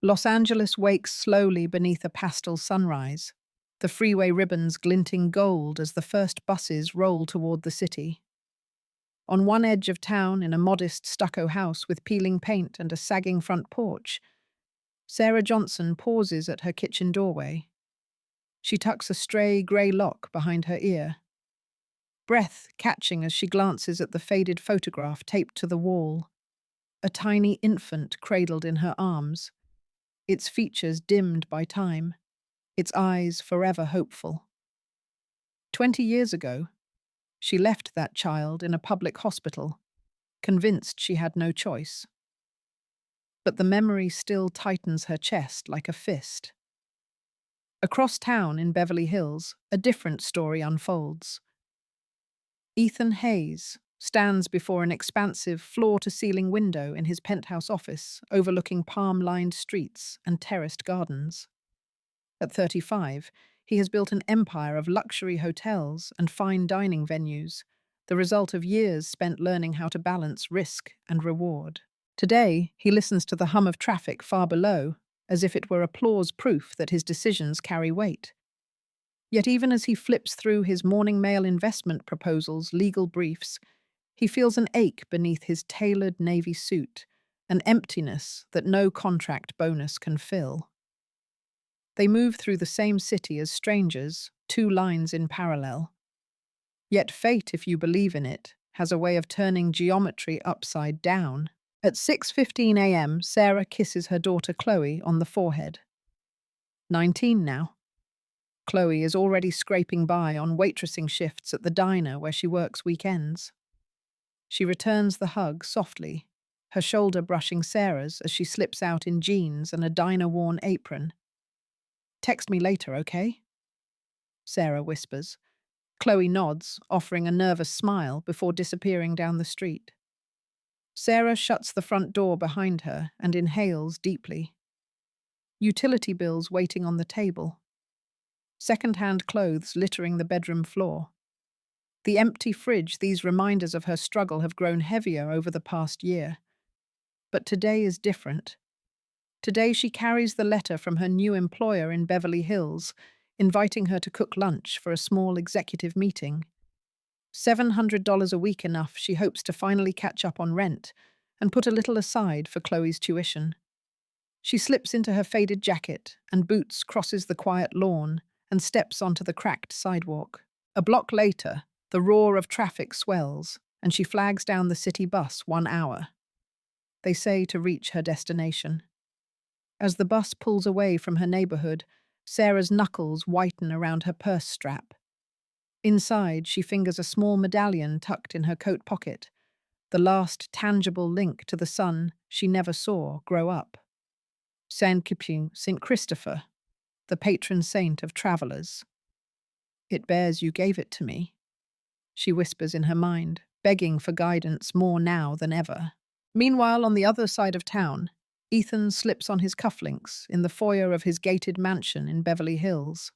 Los Angeles wakes slowly beneath a pastel sunrise, the freeway ribbons glinting gold as the first buses roll toward the city. On one edge of town, in a modest stucco house with peeling paint and a sagging front porch, Sarah Johnson pauses at her kitchen doorway. She tucks a stray grey lock behind her ear, breath catching as she glances at the faded photograph taped to the wall, a tiny infant cradled in her arms, its features dimmed by time, its eyes forever hopeful. 20 years ago, she left that child in a public hospital, convinced she had no choice. But the memory still tightens her chest like a fist. Across town in Beverly Hills, a different story unfolds. Ethan Hayes stands before an expansive floor-to-ceiling window in his penthouse office overlooking palm-lined streets and terraced gardens. At 35, he has built an empire of luxury hotels and fine dining venues, the result of years spent learning how to balance risk and reward. Today, he listens to the hum of traffic far below, as if it were applause proof that his decisions carry weight. Yet even as he flips through his Morning Mail investment proposals' legal briefs, he feels an ache beneath his tailored navy suit, an emptiness that no contract bonus can fill. They move through the same city as strangers, two lines in parallel. Yet fate, if you believe in it, has a way of turning geometry upside down. At 6:15 a.m., Sarah kisses her daughter Chloe on the forehead. 19 now. Chloe is already scraping by on waitressing shifts at the diner where she works weekends. She returns the hug softly, her shoulder brushing Sarah's as she slips out in jeans and a diner-worn apron. "Text me later, okay?" Sarah whispers. Chloe nods, offering a nervous smile before disappearing down the street. Sarah shuts the front door behind her and inhales deeply. Utility bills waiting on the table. Second-hand clothes littering the bedroom floor. The empty fridge, these reminders of her struggle have grown heavier over the past year. But today is different. Today she carries the letter from her new employer in Beverly Hills, inviting her to cook lunch for a small executive meeting. $700 a week enough, she hopes to finally catch up on rent and put a little aside for Chloe's tuition. She slips into her faded jacket and boots, crosses the quiet lawn, and steps onto the cracked sidewalk. A block later, the roar of traffic swells, and she flags down the city bus 1 hour. They say to reach her destination. As the bus pulls away from her neighborhood, Sarah's knuckles whiten around her purse strap. Inside, she fingers a small medallion tucked in her coat pocket, the last tangible link to the son she never saw grow up. Saint Christopher, the patron saint of travelers. "It bears you gave it to me," she whispers in her mind, begging for guidance more now than ever. Meanwhile, on the other side of town, Ethan slips on his cufflinks in the foyer of his gated mansion in Beverly Hills.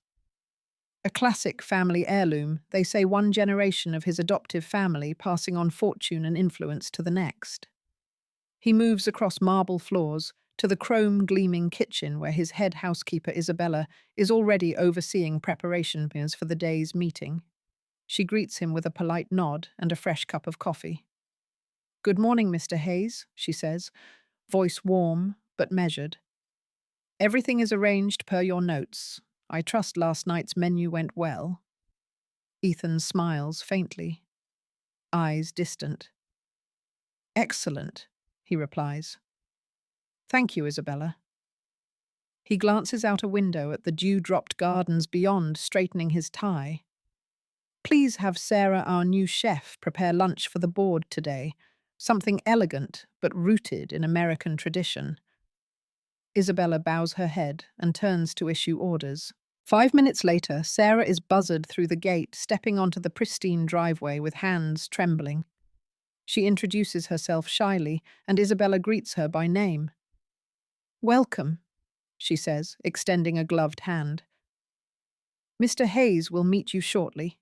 A classic family heirloom, they say, one generation of his adoptive family passing on fortune and influence to the next. He moves across marble floors to the chrome-gleaming kitchen where his head housekeeper Isabella is already overseeing preparations for the day's meeting. She greets him with a polite nod and a fresh cup of coffee. "Good morning, Mr. Hayes," she says, voice warm but measured. "Everything is arranged per your notes. I trust last night's menu went well." Ethan smiles faintly, eyes distant. "Excellent," he replies. "Thank you, Isabella." He glances out a window at the dew-dropped gardens beyond, straightening his tie. "Please have Sarah, our new chef, prepare lunch for the board today. Something elegant, but rooted in American tradition." Isabella bows her head and turns to issue orders. 5 minutes later, Sarah is buzzed through the gate, stepping onto the pristine driveway with hands trembling. She introduces herself shyly, and Isabella greets her by name. "Welcome," she says, extending a gloved hand. "Mr. Hayes will meet you shortly."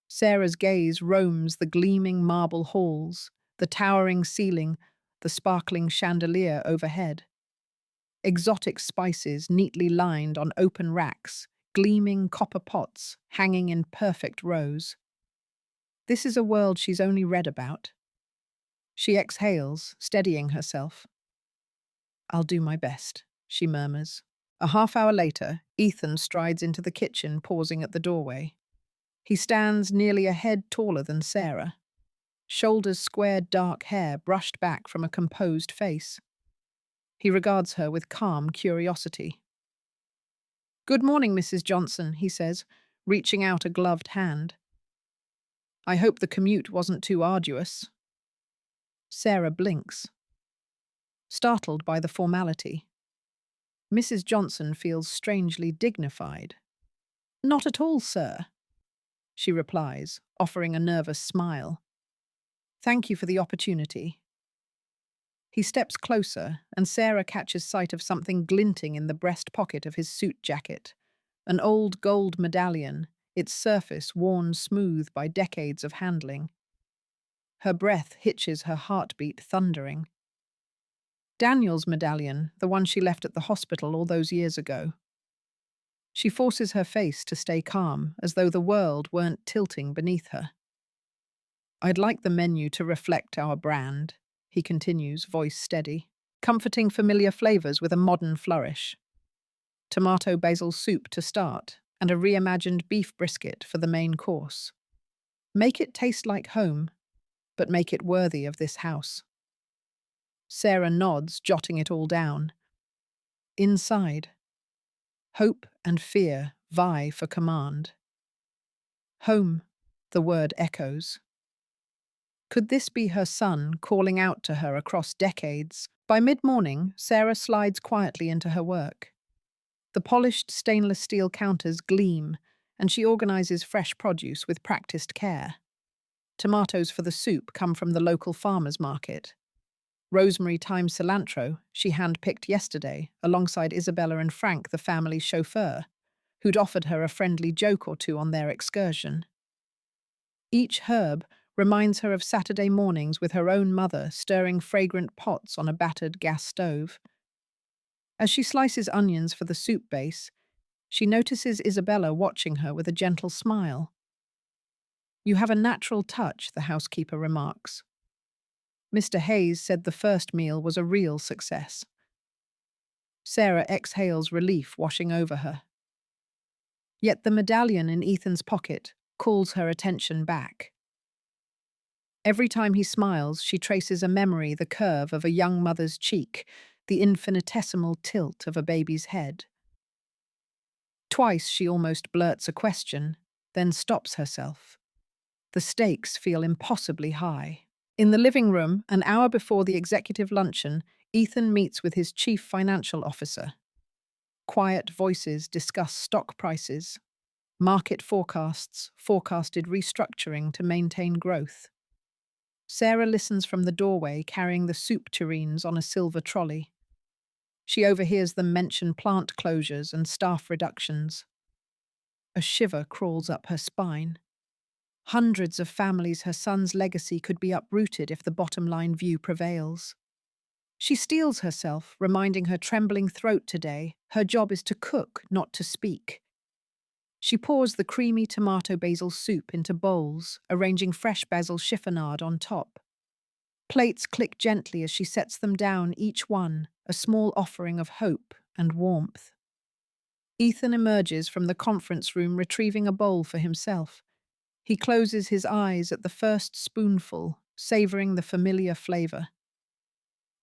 Sarah's gaze roams the gleaming marble halls, the towering ceiling, the sparkling chandelier overhead. exotic spices neatly lined on open racks, gleaming copper pots hanging in perfect rows. This is a world she's only read about. She exhales, steadying herself. "I'll do my best," she murmurs. A half-hour later, Ethan strides into the kitchen, pausing at the doorway. He stands nearly a head taller than Sarah. Shoulders squared dark hair brushed back from a composed face. He regards her with calm curiosity. "Good morning, Mrs. Johnson," he says, reaching out a gloved hand. "I hope the commute wasn't too arduous." Sarah blinks, startled by the formality. Mrs. Johnson feels strangely dignified. "Not at all, sir," she replies, offering a nervous smile. "Thank you for the opportunity." He steps closer, and Sarah catches sight of something glinting in the breast pocket of his suit jacket. An old gold medallion, its surface worn smooth by decades of handling. Her breath hitches her heartbeat thundering. Daniel's medallion, the one she left at the hospital all those years ago. She forces her face to stay calm, as though the world weren't tilting beneath her. "I'd like the menu to reflect our brand," he continues, voice steady, comforting familiar flavors with a modern flourish. Tomato basil soup to start, and a reimagined beef brisket for the main course. Make it taste like home, but make it worthy of this house. Sarah nods, jotting it all down. Inside, hope and fear vie for command. Home, the word echoes. Could this be her son calling out to her across decades? By mid-morning, Sarah slides quietly into her work. The polished stainless steel counters gleam, and she organizes fresh produce with practiced care. Tomatoes for the soup come from the local farmer's market. Rosemary thyme cilantro she hand-picked yesterday alongside Isabella and Frank, the family's chauffeur, who'd offered her a friendly joke or two on their excursion. Each herb reminds her of Saturday mornings with her own mother stirring fragrant pots on a battered gas stove. As she slices onions for the soup base, she notices Isabella watching her with a gentle smile. "You have a natural touch," the housekeeper remarks. Mr. Hayes said the first meal was a real success. Sarah exhales relief washing over her. Yet the medallion in Ethan's pocket calls her attention back. Every time he smiles, she traces a memory, the curve of a young mother's cheek, the infinitesimal tilt of a baby's head. Twice she almost blurts a question, then stops herself. The stakes feel impossibly high. In the living room, an hour before the executive luncheon, Ethan meets with his chief financial officer. Quiet voices discuss stock prices, market forecasts, forecasted restructuring to maintain growth. Sarah listens from the doorway, carrying the soup tureens on a silver trolley. She overhears them mention plant closures and staff reductions. A shiver crawls up her spine. Hundreds of families her son's legacy could be uprooted if the bottom-line view prevails. She steels herself, reminding her trembling throat today, her job is to cook, not to speak. She pours the creamy tomato basil soup into bowls, arranging fresh basil chiffonade on top. Plates click gently as she sets them down, each one a small offering of hope and warmth. Ethan emerges from the conference room, retrieving a bowl for himself. He closes his eyes at the first spoonful, savoring the familiar flavor.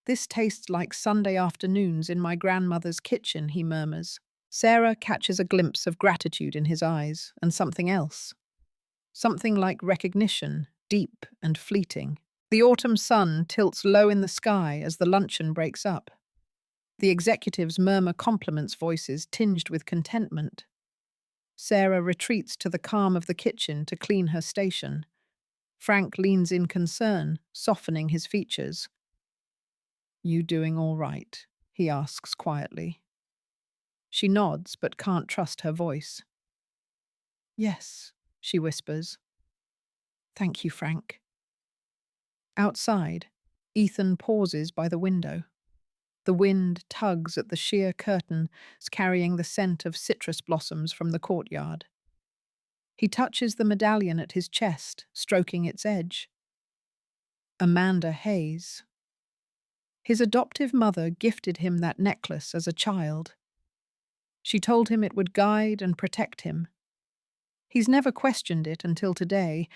"This tastes like Sunday afternoons in my grandmother's kitchen," he murmurs. Sarah catches a glimpse of gratitude in his eyes, and something else. Something like recognition, deep and fleeting. The autumn sun tilts low in the sky as the luncheon breaks up. The executives murmur compliments, voices tinged with contentment. Sarah retreats to the calm of the kitchen to clean her station. Frank leans in concern, softening his features. "You doing all right?" he asks quietly. She nods but can't trust her voice. "Yes," she whispers. "Thank you, Frank." Outside, Ethan pauses by the window. The wind tugs at the sheer curtains, carrying the scent of citrus blossoms from the courtyard. He touches the medallion at his chest, stroking its edge. Amanda Hayes. His adoptive mother gifted him that necklace as a child. She told him it would guide and protect him. He's never questioned it until today,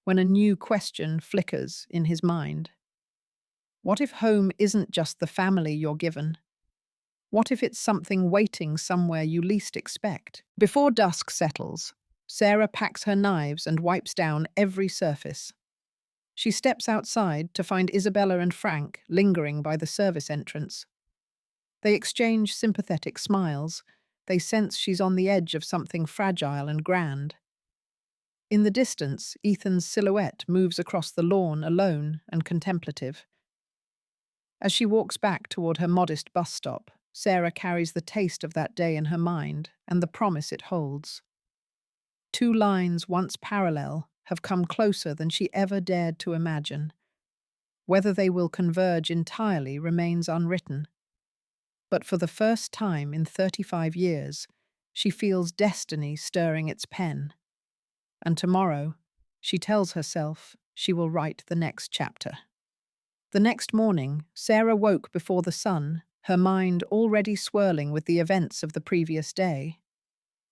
when a new question flickers in his mind. What if home isn't just the family you're given? What if it's something waiting somewhere you least expect? Before dusk settles, Sarah packs her knives and wipes down every surface. She steps outside to find Isabella and Frank lingering by the service entrance. They exchange sympathetic smiles. They sense she's on the edge of something fragile and grand. In the distance, Ethan's silhouette moves across the lawn alone and contemplative. As she walks back toward her modest bus stop, Sarah carries the taste of that day in her mind and the promise it holds. Two lines once parallel have come closer than she ever dared to imagine. Whether they will converge entirely remains unwritten. But for the first time in 35 years, she feels destiny stirring its pen. And tomorrow, she tells herself she will write the next chapter. The next morning, Sarah woke before the sun, her mind already swirling with the events of the previous day.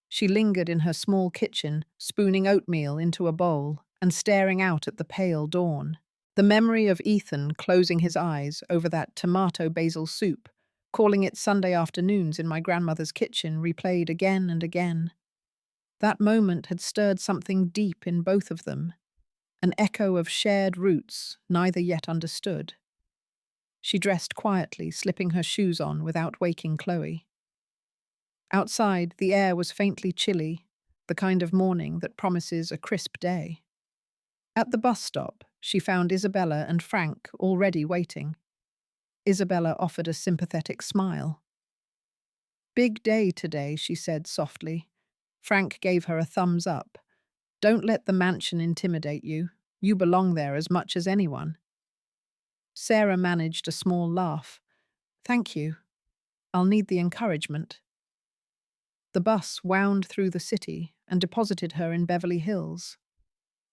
She lingered in her small kitchen, spooning oatmeal into a bowl and staring out at the pale dawn. The memory of Ethan closing his eyes over that tomato basil soup, calling it Sunday afternoons in my grandmother's kitchen, replayed again and again. That moment had stirred something deep in both of them, an echo of shared roots neither yet understood. She dressed quietly, slipping her shoes on without waking Chloe. Outside, the air was faintly chilly, the kind of morning that promises a crisp day. At the bus stop, she found Isabella and Frank already waiting. Isabella offered a sympathetic smile. "Big day today," she said softly. Frank gave her a thumbs up. "Don't let the mansion intimidate you. You belong there as much as anyone." Sarah managed a small laugh. "Thank you. I'll need the encouragement." The bus wound through the city and deposited her in Beverly Hills.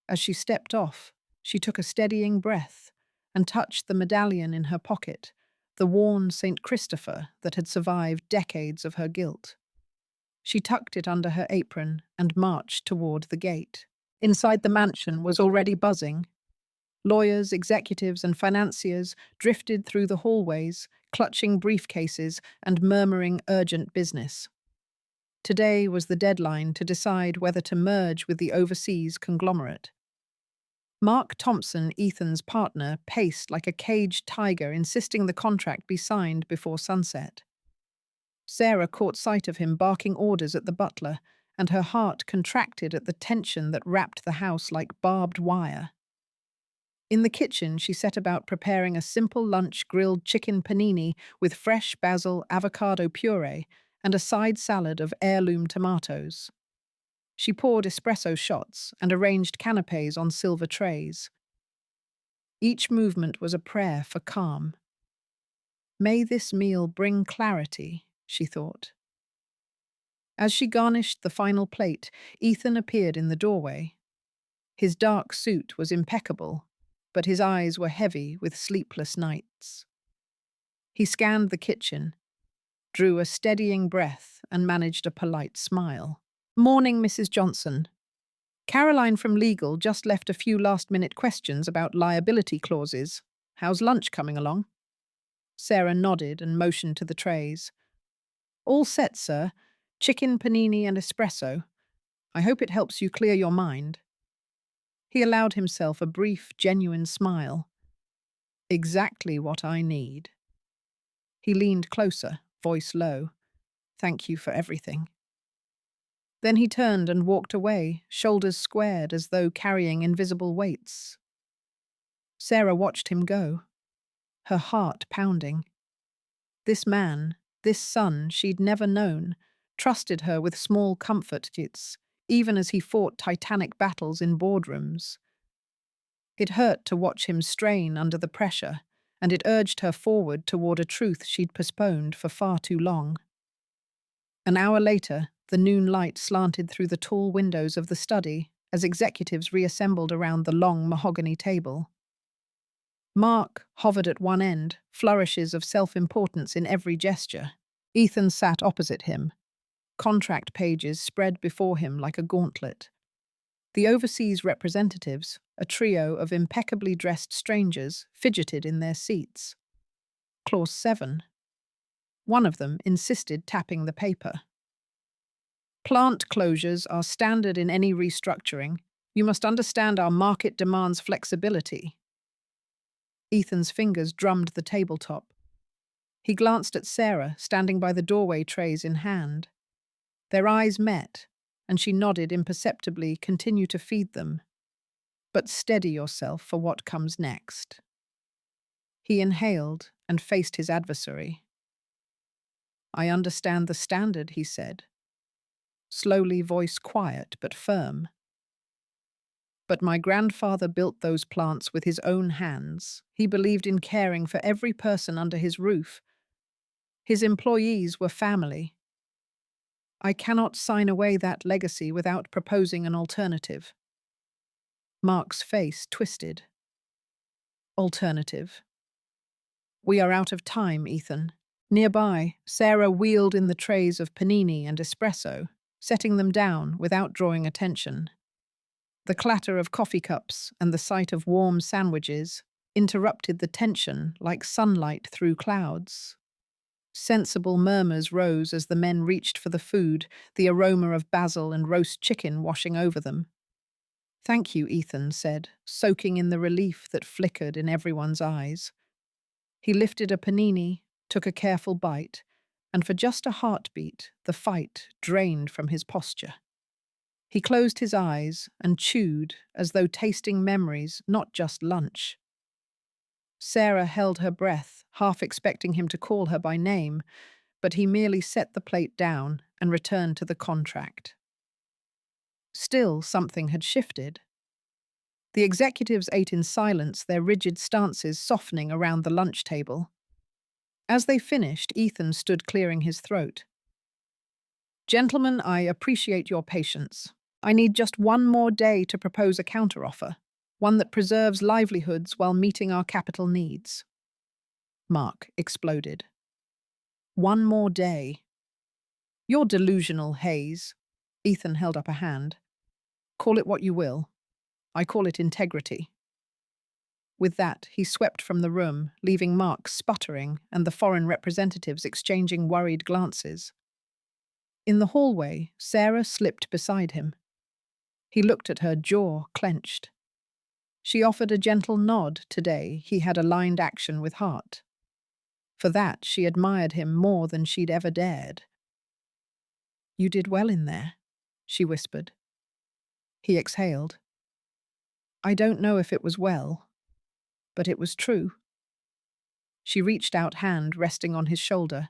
As she stepped off, she took a steadying breath and touched the medallion in her pocket, the worn St. Christopher that had survived decades of her guilt. She tucked it under her apron and marched toward the gate. Inside the mansion was already buzzing. Lawyers, executives, and financiers drifted through the hallways, clutching briefcases and murmuring urgent business. Today was the deadline to decide whether to merge with the overseas conglomerate. Mark Thompson, Ethan's partner, paced like a caged tiger, insisting the contract be signed before sunset. Sarah caught sight of him barking orders at the butler, and her heart contracted at the tension that wrapped the house like barbed wire. In the kitchen, she set about preparing a simple lunch: grilled chicken panini with fresh basil avocado puree and a side salad of heirloom tomatoes. She poured espresso shots and arranged canapes on silver trays. Each movement was a prayer for calm. May this meal bring clarity, she thought. As she garnished the final plate, Ethan appeared in the doorway. His dark suit was impeccable, but his eyes were heavy with sleepless nights. He scanned the kitchen, drew a steadying breath, and managed a polite smile. "Morning, Mrs. Johnson. Caroline from legal just left a few last-minute questions about liability clauses. How's lunch coming along?" Sarah nodded and motioned to the trays. "All set, sir. Chicken panini and espresso. I hope it helps you clear your mind." He allowed himself a brief, genuine smile. "Exactly what I need." He leaned closer, voice low. "Thank you for everything." Then he turned and walked away, shoulders squared as though carrying invisible weights. Sarah watched him go, her heart pounding. This man, this son she'd never known, trusted her with small comfort kits, even as he fought titanic battles in boardrooms. It hurt to watch him strain under the pressure, and it urged her forward toward a truth she'd postponed for far too long. An hour later, the noon light slanted through the tall windows of the study as executives reassembled around the long mahogany table. Mark hovered at one end, flourishes of self-importance in every gesture. Ethan sat opposite him, contract pages spread before him like a gauntlet. The overseas representatives, a trio of impeccably dressed strangers, fidgeted in their seats. Clause 7. One of them insisted tapping the paper. Plant closures are standard in any restructuring. You must understand our market demands flexibility. Ethan's fingers drummed the tabletop. He glanced at Sarah, standing by the doorway, trays in hand. Their eyes met, and she nodded imperceptibly. Continue to feed them, but steady yourself for what comes next. He inhaled and faced his adversary. I understand the standard, he said. Slowly, voice quiet but firm. But my grandfather built those plants with his own hands. He believed in caring for every person under his roof. His employees were family. I cannot sign away that legacy without proposing an alternative. Mark's face twisted. Alternative. We are out of time, Ethan. Nearby, Sarah wheeled in the trays of panini and espresso, setting them down without drawing attention. The clatter of coffee cups and the sight of warm sandwiches interrupted the tension like sunlight through clouds. Sensible murmurs rose as the men reached for the food, the aroma of basil and roast chicken washing over them. Thank you, Ethan said, soaking in the relief that flickered in everyone's eyes. He lifted a panini, took a careful bite, and for just a heartbeat, the fight drained from his posture. He closed his eyes and chewed as though tasting memories, not just lunch. Sarah held her breath, half expecting him to call her by name, but he merely set the plate down and returned to the contract. Still, something had shifted. The executives ate in silence, their rigid stances softening around the lunch table. As they finished, Ethan stood clearing his throat. Gentlemen, I appreciate your patience. I need just one more day to propose a counteroffer, one that preserves livelihoods while meeting our capital needs. Mark exploded. One more day. You're delusional, Hayes. Ethan held up a hand. Call it what you will. I call it integrity. With that, he swept from the room, leaving Mark sputtering and the foreign representatives exchanging worried glances. In the hallway, Sarah slipped beside him. He looked at her, jaw clenched. She offered a gentle nod today. He had aligned action with heart. For that, she admired him more than she'd ever dared. You did well in there, she whispered. He exhaled. I don't know if it was well, but it was true. She reached out, hand resting on his shoulder,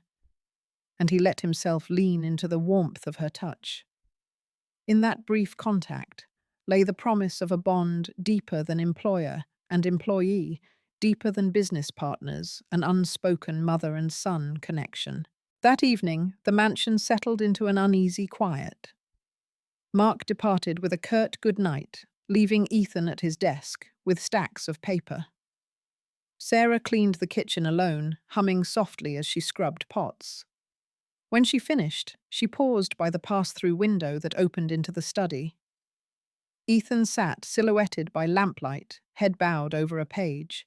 and he let himself lean into the warmth of her touch. In that brief contact lay the promise of a bond deeper than employer and employee, deeper than business partners, an unspoken mother and son connection. That evening, the mansion settled into an uneasy quiet. Mark departed with a curt good night, leaving Ethan at his desk with stacks of paper. Sarah cleaned the kitchen alone, humming softly as she scrubbed pots. When she finished, she paused by the pass-through window that opened into the study. Ethan sat silhouetted by lamplight, head bowed over a page.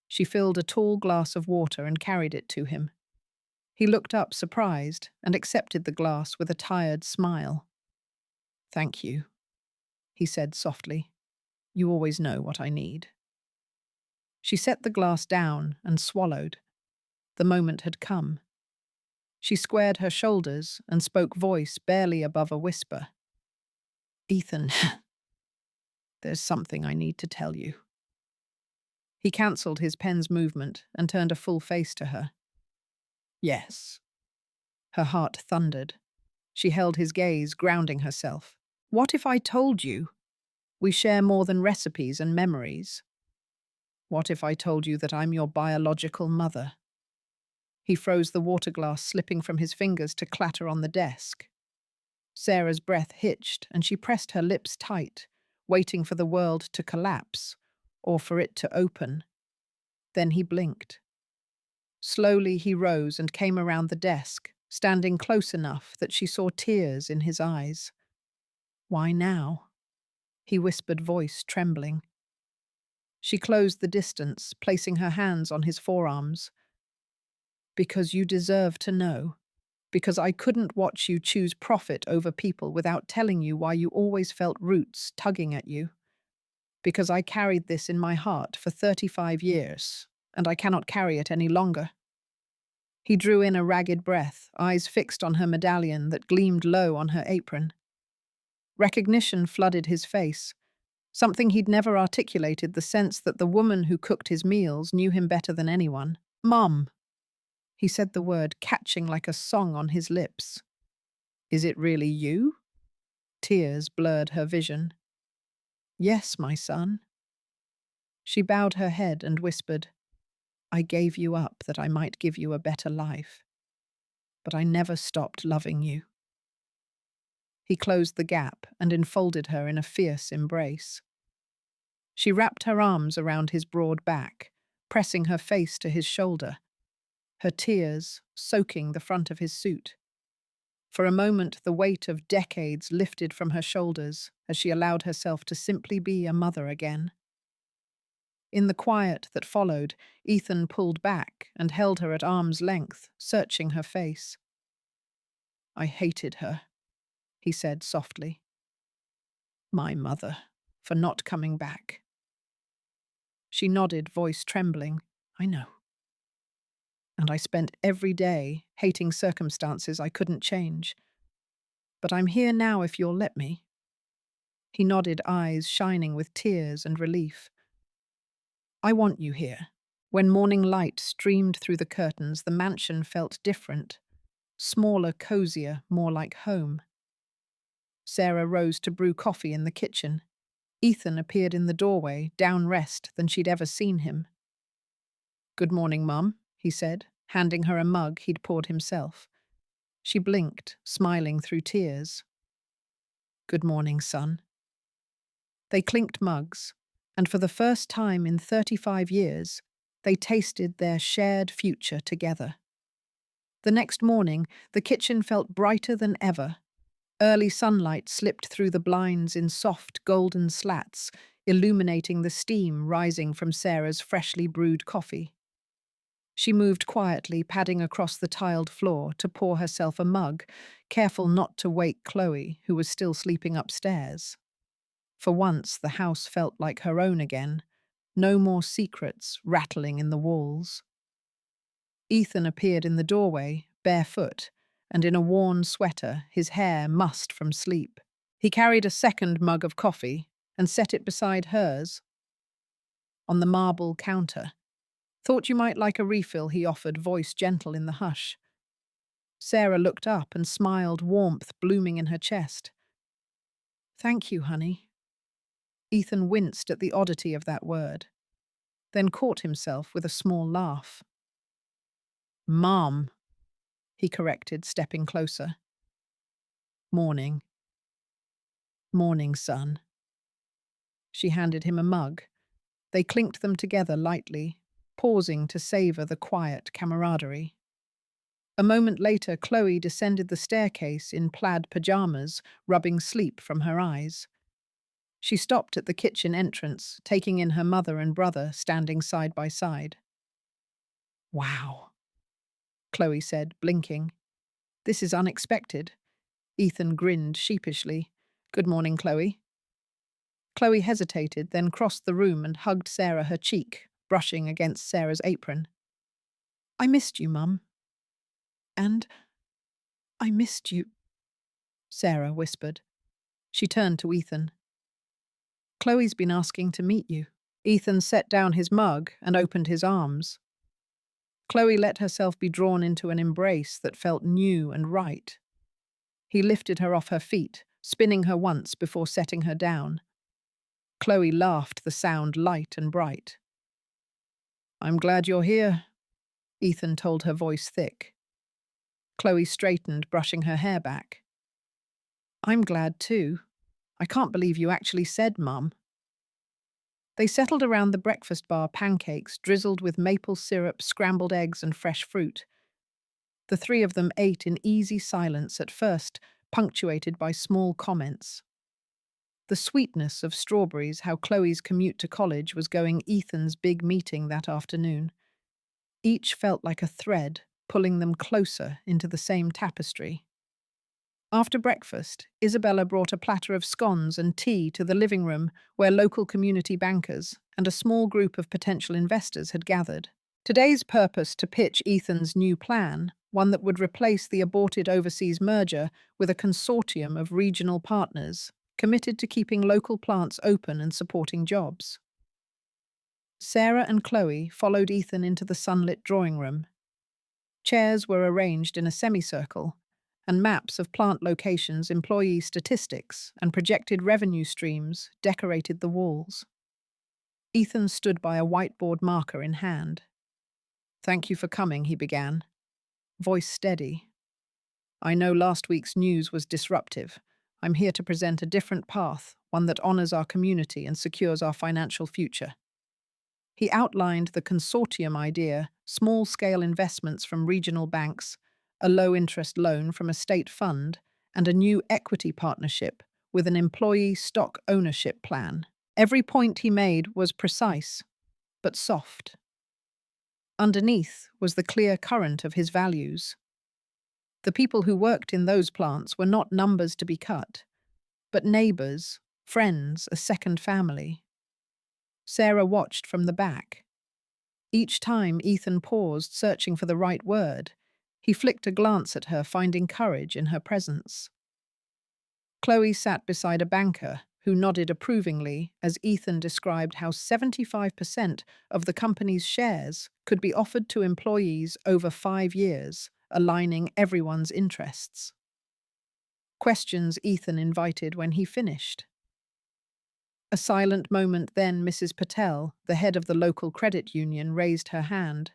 She filled a tall glass of water and carried it to him. He looked up surprised and accepted the glass with a tired smile. Thank you, he said softly. You always know what I need. She set the glass down and swallowed. The moment had come. She squared her shoulders and spoke, voice barely above a whisper. Ethan, there's something I need to tell you. He cancelled his pen's movement and turned a full face to her. Yes. Her heart thundered. She held his gaze, grounding herself. What if I told you? We share more than recipes and memories. What if I told you that I'm your biological mother? He froze the water glass slipping from his fingers to clatter on the desk. Sarah's breath hitched, and she pressed her lips tight, waiting for the world to collapse, or for it to open. Then he blinked. Slowly he rose and came around the desk, standing close enough that she saw tears in his eyes. "Why now?" he whispered, voice trembling. She closed the distance, placing her hands on his forearms. "Because you deserve to know. Because I couldn't watch you choose profit over people without telling you why you always felt roots tugging at you. Because I carried this in my heart for 35 years, and I cannot carry it any longer." He drew in a ragged breath, eyes fixed on her medallion that gleamed low on her apron. Recognition flooded his face, something he'd never articulated, the sense that the woman who cooked his meals knew him better than anyone. "Mom," he said the word, catching like a song on his lips. "Is it really you?" Tears blurred her vision. "Yes, my son." She bowed her head and whispered, "I gave you up that I might give you a better life. But I never stopped loving you." He closed the gap and enfolded her in a fierce embrace. She wrapped her arms around his broad back, pressing her face to his shoulder, her tears soaking the front of his suit. For a moment, the weight of decades lifted from her shoulders as she allowed herself to simply be a mother again. In the quiet that followed, Ethan pulled back and held her at arm's length, searching her face. "I hated her," he said softly. "My mother, for not coming back." She nodded, voice trembling. "I know. And I spent every day hating circumstances I couldn't change. But I'm here now if you'll let me." He nodded, eyes shining with tears and relief. "I want you here." When morning light streamed through the curtains, the mansion felt different. Smaller, cozier, more like home. Sarah rose to brew coffee in the kitchen. Ethan appeared in the doorway, down rest than she'd ever seen him. "Good morning, Mum," he said, handing her a mug he'd poured himself. She blinked, smiling through tears. "Good morning, son." They clinked mugs, and for the first time in 35 years, they tasted their shared future together. The next morning, the kitchen felt brighter than ever. Early sunlight slipped through the blinds in soft, golden slats, illuminating the steam rising from Sarah's freshly brewed coffee. She moved quietly, padding across the tiled floor to pour herself a mug, careful not to wake Chloe, who was still sleeping upstairs. For once, the house felt like her own again. No more secrets rattling in the walls. Ethan appeared in the doorway, barefoot, and in a worn sweater, his hair mussed from sleep. He carried a second mug of coffee and set it beside hers on the marble counter. "Thought you might like a refill," he offered, voice gentle in the hush. Sarah looked up and smiled, warmth blooming in her chest. "Thank you, honey." Ethan winced at the oddity of that word, then caught himself with a small laugh. "Mom," he corrected, stepping closer. "Morning." "Morning, son." She handed him a mug. They clinked them together lightly, pausing to savor the quiet camaraderie. A moment later, Chloe descended the staircase in plaid pajamas, rubbing sleep from her eyes. She stopped at the kitchen entrance, taking in her mother and brother standing side by side. "Wow," Chloe said, blinking. "This is unexpected." Ethan grinned sheepishly. "Good morning, Chloe." Chloe hesitated, then crossed the room and hugged Sarah, her cheek brushing against Sarah's apron. "I missed you, Mum." "And I missed you," Sarah whispered. She turned to Ethan. "Chloe's been asking to meet you." Ethan set down his mug and opened his arms. Chloe let herself be drawn into an embrace that felt new and right. He lifted her off her feet, spinning her once before setting her down. Chloe laughed, the sound light and bright. I'm glad you're here, Ethan told her, voice thick. Chloe straightened, brushing her hair back. I'm glad too. I can't believe you actually said, Mum. They settled around the breakfast bar, pancakes drizzled with maple syrup, scrambled eggs, and fresh fruit. The three of them ate in easy silence at first, punctuated by small comments. The sweetness of strawberries, how Chloe's commute to college was going, Ethan's big meeting that afternoon. Each felt like a thread, pulling them closer into the same tapestry. After breakfast, Isabella brought a platter of scones and tea to the living room where local community bankers and a small group of potential investors had gathered. Today's purpose to pitch Ethan's new plan, one that would replace the aborted overseas merger with a consortium of regional partners committed to keeping local plants open and supporting jobs. Sarah and Chloe followed Ethan into the sunlit drawing room. Chairs were arranged in a semicircle, and maps of plant locations, employee statistics, and projected revenue streams decorated the walls. Ethan stood by a whiteboard, marker in hand. Thank you for coming, he began, voice steady. I know last week's news was disruptive. I'm here to present a different path, one that honors our community and secures our financial future. He outlined the consortium idea, small-scale investments from regional banks, a low-interest loan from a state fund, and a new equity partnership with an employee stock ownership plan. Every point he made was precise, but soft. Underneath was the clear current of his values. The people who worked in those plants were not numbers to be cut, but neighbors, friends, a second family. Sarah watched from the back. Each time Ethan paused, searching for the right word, he flicked a glance at her, finding courage in her presence. Chloe sat beside a banker who nodded approvingly as Ethan described how 75% of the company's shares could be offered to employees over 5 years, aligning everyone's interests. Questions Ethan invited when he finished. A silent moment, then Mrs. Patel, the head of the local credit union, raised her hand.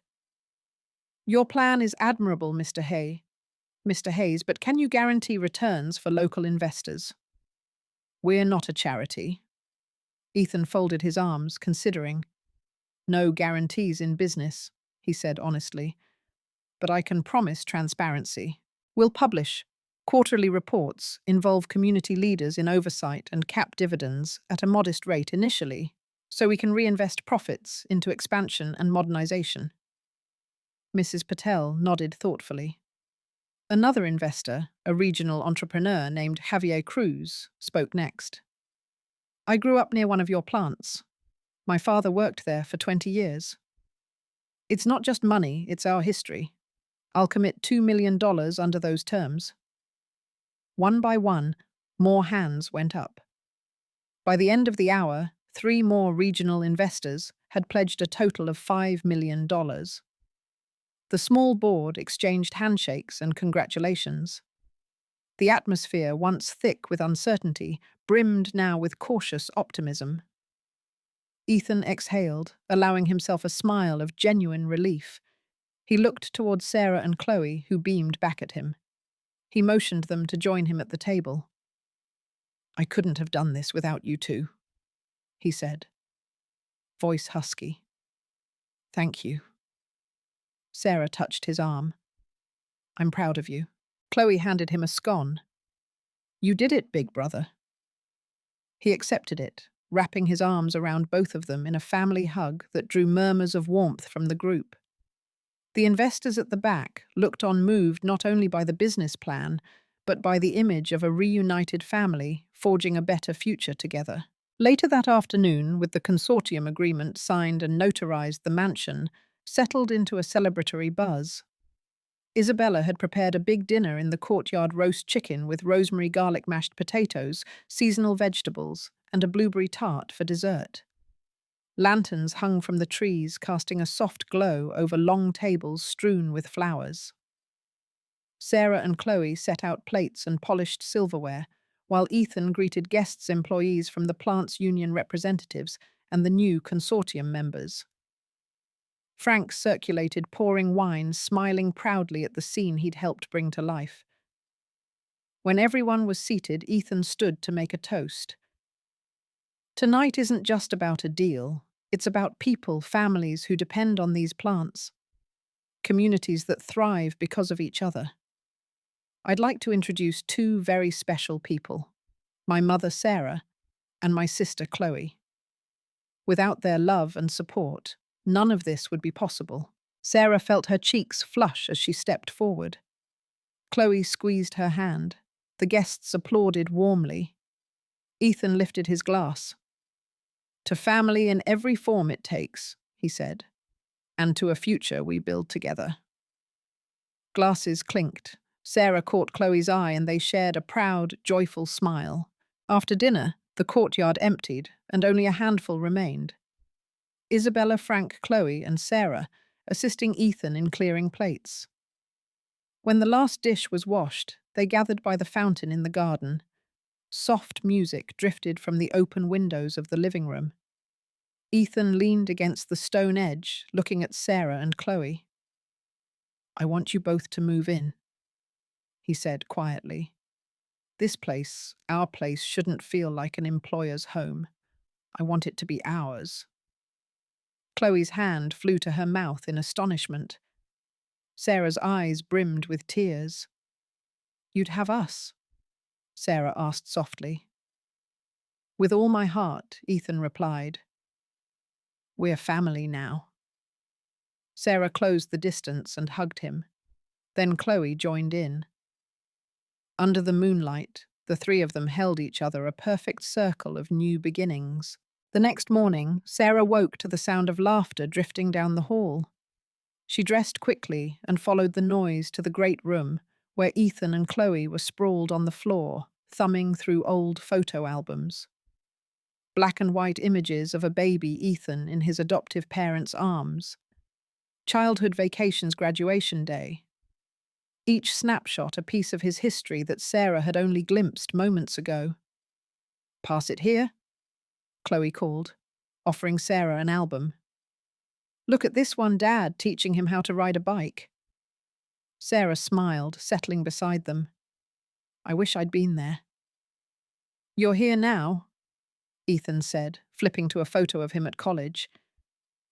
Your plan is admirable, Mr. Hayes, but can you guarantee returns for local investors? We're not a charity. Ethan folded his arms, considering. No guarantees in business, he said honestly, but I can promise transparency. We'll publish quarterly reports, involve community leaders in oversight, and cap dividends at a modest rate initially, so we can reinvest profits into expansion and modernization. Mrs. Patel nodded thoughtfully. Another investor, a regional entrepreneur named Javier Cruz, spoke next. I grew up near one of your plants. My father worked there for 20 years. It's not just money, it's our history. I'll commit $2 million under those terms. One by one, more hands went up. By the end of the hour, 3 more regional investors had pledged a total of $5 million. The small board exchanged handshakes and congratulations. The atmosphere, once thick with uncertainty, brimmed now with cautious optimism. Ethan exhaled, allowing himself a smile of genuine relief. He looked towards Sarah and Chloe, who beamed back at him. He motioned them to join him at the table. I couldn't have done this without you two, he said, voice husky. Thank you. Sarah touched his arm. I'm proud of you. Chloe handed him a scone. You did it, big brother. He accepted it, wrapping his arms around both of them in a family hug that drew murmurs of warmth from the group. The investors at the back looked on, moved not only by the business plan, but by the image of a reunited family forging a better future together. Later that afternoon, with the consortium agreement signed and notarized, the mansion settled into a celebratory buzz. Isabella had prepared a big dinner in the courtyard, roast chicken with rosemary garlic mashed potatoes, seasonal vegetables, and a blueberry tart for dessert. Lanterns hung from the trees, casting a soft glow over long tables strewn with flowers. Sarah and Chloe set out plates and polished silverware, while Ethan greeted guests, employees from the plant's union representatives, and the new consortium members. Frank circulated pouring wine, smiling proudly at the scene he'd helped bring to life. When everyone was seated, Ethan stood to make a toast. Tonight isn't just about a deal. It's about people, families who depend on these plants, communities that thrive because of each other. I'd like to introduce two very special people, my mother Sarah and my sister Chloe. Without their love and support, none of this would be possible. Sarah felt her cheeks flush as she stepped forward. Chloe squeezed her hand. The guests applauded warmly. Ethan lifted his glass. "To family in every form it takes," he said, "and to a future we build together." Glasses clinked. Sarah caught Chloe's eye and they shared a proud, joyful smile. After dinner, the courtyard emptied and only a handful remained. Isabella, Frank, Chloe, and Sarah assisting Ethan in clearing plates. When the last dish was washed, they gathered by the fountain in the garden. Soft music drifted from the open windows of the living room. Ethan leaned against the stone edge, looking at Sarah and Chloe. "I want you both to move in," he said quietly. "This place, our place, shouldn't feel like an employer's home. I want it to be ours." Chloe's hand flew to her mouth in astonishment. Sarah's eyes brimmed with tears. "You'd have us?" Sarah asked softly. "With all my heart," Ethan replied. "We're family now." Sarah closed the distance and hugged him. Then Chloe joined in. Under the moonlight, the three of them held each other, a perfect circle of new beginnings. The next morning, Sarah woke to the sound of laughter drifting down the hall. She dressed quickly and followed the noise to the great room, where Ethan and Chloe were sprawled on the floor, thumbing through old photo albums. Black and white images of a baby Ethan in his adoptive parents' arms. Childhood vacations graduation day. Each snapshot a piece of his history that Sarah had only glimpsed moments ago. "Pass it here," Chloe called, offering Sarah an album. "Look at this one, Dad, teaching him how to ride a bike." Sarah smiled, settling beside them. "I wish I'd been there." "You're here now," Ethan said, flipping to a photo of him at college.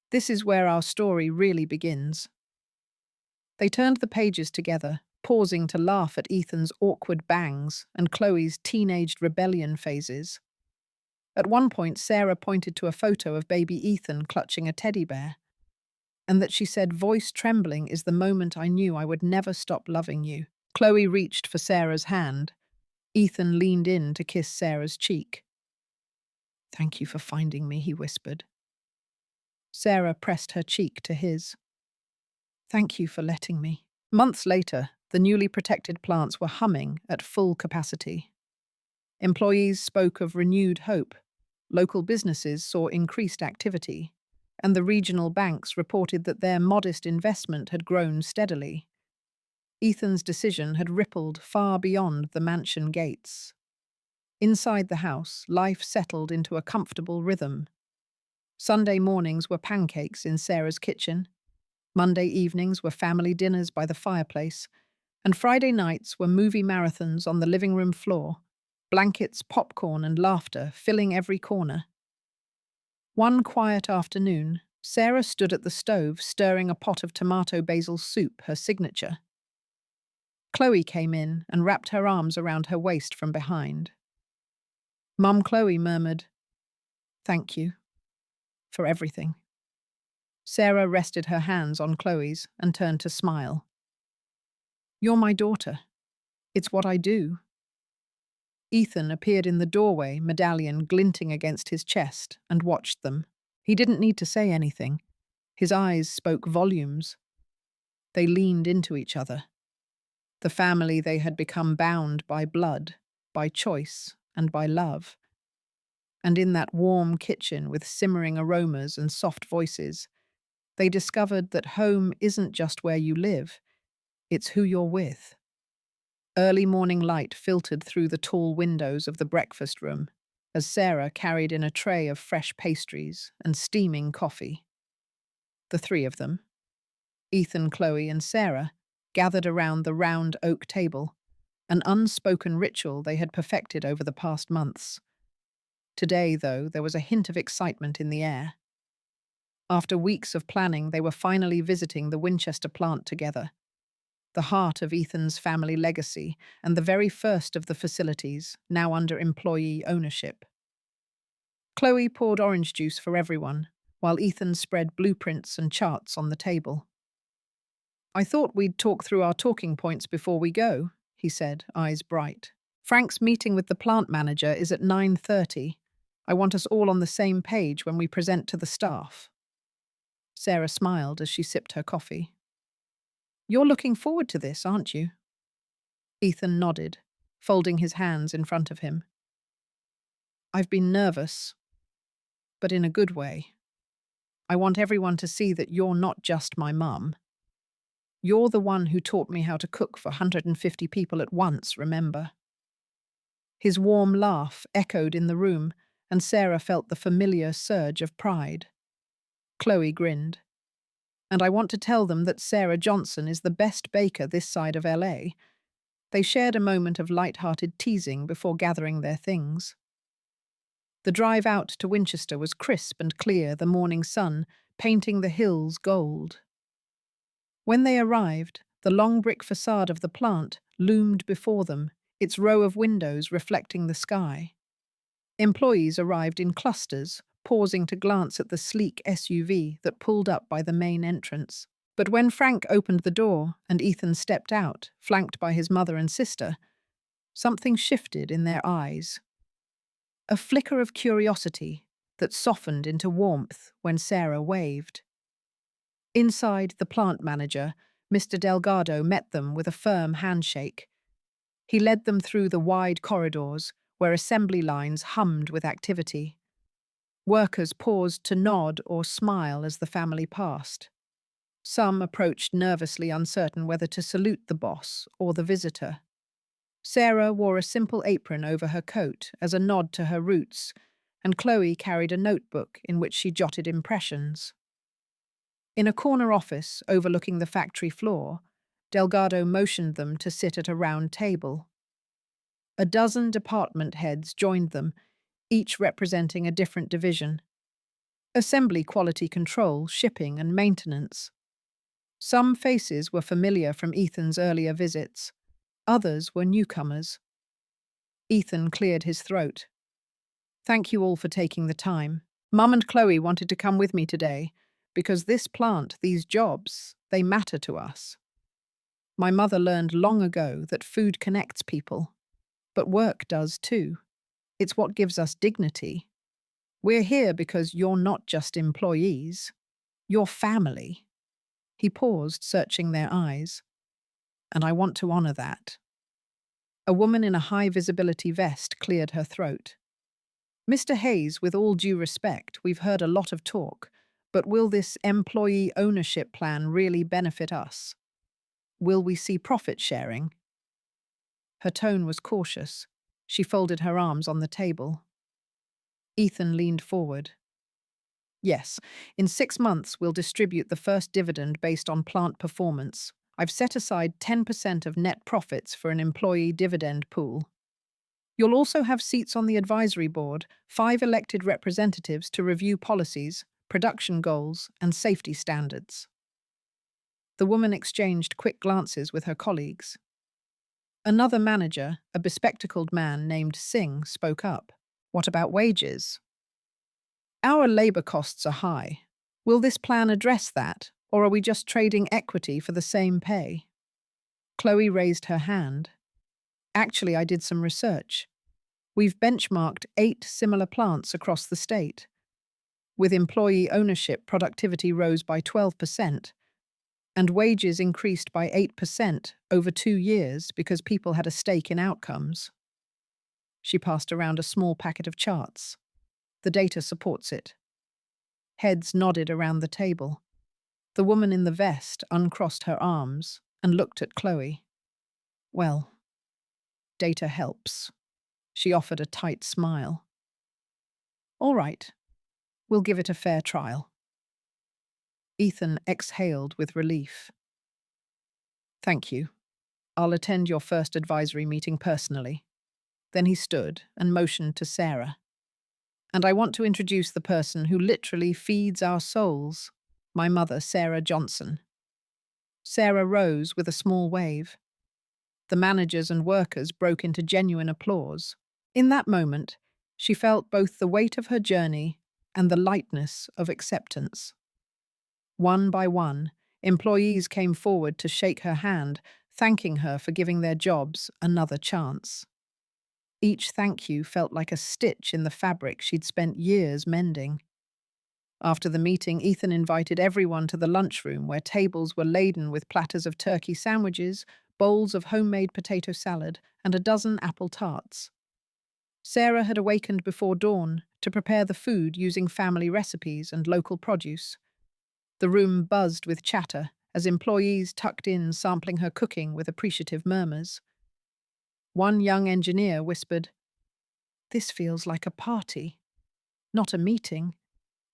"This is where our story really begins." They turned the pages together, pausing to laugh at Ethan's awkward bangs and Chloe's teenaged rebellion phases. At one point, Sarah pointed to a photo of baby Ethan clutching a teddy bear, and that she said, "Voice trembling is the moment I knew I would never stop loving you." Chloe reached for Sarah's hand. Ethan leaned in to kiss Sarah's cheek. "Thank you for finding me," he whispered. Sarah pressed her cheek to his. "Thank you for letting me." Months later, the newly protected plants were humming at full capacity. Employees spoke of renewed hope, local businesses saw increased activity, and the regional banks reported that their modest investment had grown steadily. Ethan's decision had rippled far beyond the mansion gates. Inside the house, life settled into a comfortable rhythm. Sunday mornings were pancakes in Sarah's kitchen. Monday evenings were family dinners by the fireplace, and Friday nights were movie marathons on the living room floor, blankets, popcorn, and laughter filling every corner. One quiet afternoon, Sarah stood at the stove stirring a pot of tomato basil soup, her signature. Chloe came in and wrapped her arms around her waist from behind. Mum Chloe murmured, "Thank you for everything." Sarah rested her hands on Chloe's and turned to smile. "You're my daughter. It's what I do." Ethan appeared in the doorway, medallion glinting against his chest, and watched them. He didn't need to say anything. His eyes spoke volumes. They leaned into each other. The family they had become, bound by blood, by choice, and by love. And in that warm kitchen with simmering aromas and soft voices, they discovered that home isn't just where you live, it's who you're with. Early morning light filtered through the tall windows of the breakfast room as Sarah carried in a tray of fresh pastries and steaming coffee. The three of them, Ethan, Chloe, and Sarah, gathered around the round oak table, an unspoken ritual they had perfected over the past months. Today, though, there was a hint of excitement in the air. After weeks of planning, they were finally visiting the Winchester plant together, the heart of Ethan's family legacy and the very first of the facilities now under employee ownership. Chloe poured orange juice for everyone, while Ethan spread blueprints and charts on the table. "I thought we'd talk through our talking points before we go," he said, eyes bright. "Frank's meeting with the plant manager is at 9:30. I want us all on the same page when we present to the staff." Sarah smiled as she sipped her coffee. "You're looking forward to this, aren't you?" Ethan nodded, folding his hands in front of him. "I've been nervous, but in a good way. I want everyone to see that you're not just my mum. You're the one who taught me how to cook for 150 people at once, remember?" His warm laugh echoed in the room, and Sarah felt the familiar surge of pride. Chloe grinned. "And I want to tell them that Sarah Johnson is the best baker this side of LA." They shared a moment of light-hearted teasing before gathering their things. The drive out to Winchester was crisp and clear, the morning sun painting the hills gold. When they arrived, the long brick facade of the plant loomed before them, its row of windows reflecting the sky. Employees arrived in clusters, pausing to glance at the sleek SUV that pulled up by the main entrance. But when Frank opened the door and Ethan stepped out, flanked by his mother and sister, something shifted in their eyes. A flicker of curiosity that softened into warmth when Sarah waved. Inside, the plant manager, Mr. Delgado, met them with a firm handshake. He led them through the wide corridors, where assembly lines hummed with activity. Workers paused to nod or smile as the family passed. Some approached nervously, uncertain whether to salute the boss or the visitor. Sarah wore a simple apron over her coat as a nod to her roots, and Chloe carried a notebook in which she jotted impressions. In a corner office overlooking the factory floor, Delgado motioned them to sit at a round table. A dozen department heads joined them, each representing a different division: assembly, quality control, shipping, and maintenance. Some faces were familiar from Ethan's earlier visits. Others were newcomers. Ethan cleared his throat. "Thank you all for taking the time. Mum and Chloe wanted to come with me today because this plant, these jobs, they matter to us. My mother learned long ago that food connects people, but work does too. It's what gives us dignity. We're here because you're not just employees. You're family." He paused, searching their eyes. "And I want to honor that." A woman in a high-visibility vest cleared her throat. "Mr. Hayes, with all due respect, we've heard a lot of talk, but will this employee ownership plan really benefit us? Will we see profit sharing?" Her tone was cautious. She folded her arms on the table. Ethan leaned forward. "Yes, in 6 months we'll distribute the first dividend based on plant performance. I've set aside 10% of net profits for an employee dividend pool. You'll also have seats on the advisory board, 5 elected representatives to review policies, production goals, and safety standards." The woman exchanged quick glances with her colleagues. Another manager, a bespectacled man named Singh, spoke up. "What about wages? Our labor costs are high. Will this plan address that, or are we just trading equity for the same pay?" Chloe raised her hand. "Actually, I did some research. We've benchmarked 8 similar plants across the state. With employee ownership, productivity rose by 12%, and wages increased by 8% over 2 years because people had a stake in outcomes." She passed around a small packet of charts. "The data supports it." Heads nodded around the table. The woman in the vest uncrossed her arms and looked at Chloe. "Well, data helps." She offered a tight smile. "All right, we'll give it a fair trial." Ethan exhaled with relief. Thank you. I'll attend your first advisory meeting personally. Then he stood and motioned to Sarah. And I want to introduce the person who literally feeds our souls, my mother, Sarah Johnson. Sarah rose with a small wave. The managers and workers broke into genuine applause. In that moment, she felt both the weight of her journey and the lightness of acceptance. One by one, employees came forward to shake her hand, thanking her for giving their jobs another chance. Each thank you felt like a stitch in the fabric she'd spent years mending. After the meeting, Ethan invited everyone to the lunchroom where tables were laden with platters of turkey sandwiches, bowls of homemade potato salad, and a dozen apple tarts. Sarah had awakened before dawn to prepare the food using family recipes and local produce. The room buzzed with chatter as employees tucked in sampling her cooking with appreciative murmurs. One young engineer whispered, "This feels like a party, not a meeting."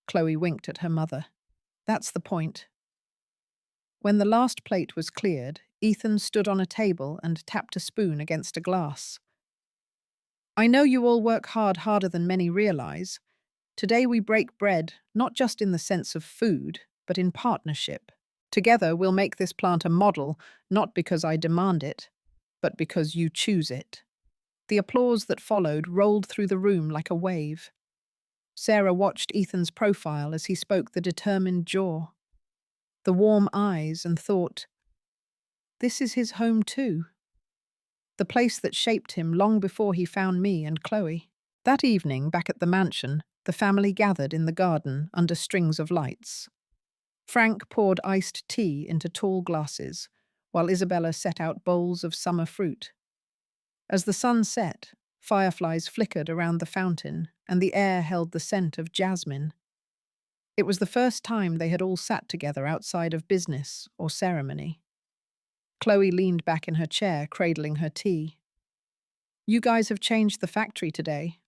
Chloe winked at her mother. "That's the point." When the last plate was cleared, Ethan stood on a table and tapped a spoon against a glass. "I know you all work hard, harder than many realize. Today we break bread, not just in the sense of food, but in partnership. Together we'll make this plant a model, not because I demand it, but because you choose it." The applause that followed rolled through the room like a wave. Sarah watched Ethan's profile as he spoke, the determined jaw, the warm eyes, and thought, this is his home too. The place that shaped him long before he found me and Chloe. That evening, back at the mansion, the family gathered in the garden under strings of lights. Frank poured iced tea into tall glasses, while Isabella set out bowls of summer fruit. As the sun set, fireflies flickered around the fountain, and the air held the scent of jasmine. It was the first time they had all sat together outside of business or ceremony. Chloe leaned back in her chair, cradling her tea. "You guys have changed the factory today.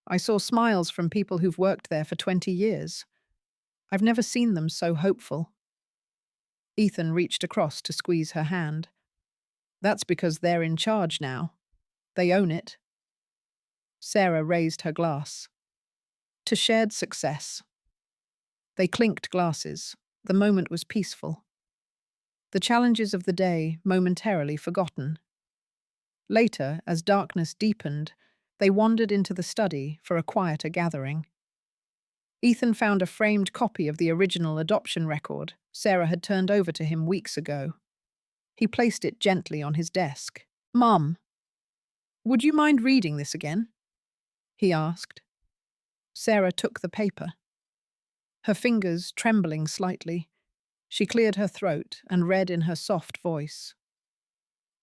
I saw smiles from people who've worked there for 20 years. I've never seen them so hopeful." Ethan reached across to squeeze her hand. "That's because they're in charge now. They own it." Sarah raised her glass. "To shared success." They clinked glasses. The moment was peaceful. The challenges of the day momentarily forgotten. Later, as darkness deepened, they wandered into the study for a quieter gathering. Ethan found a framed copy of the original adoption record Sarah had turned over to him weeks ago. He placed it gently on his desk. "Mom, would you mind reading this again?" he asked. Sarah took the paper. Her fingers trembling slightly, she cleared her throat and read in her soft voice.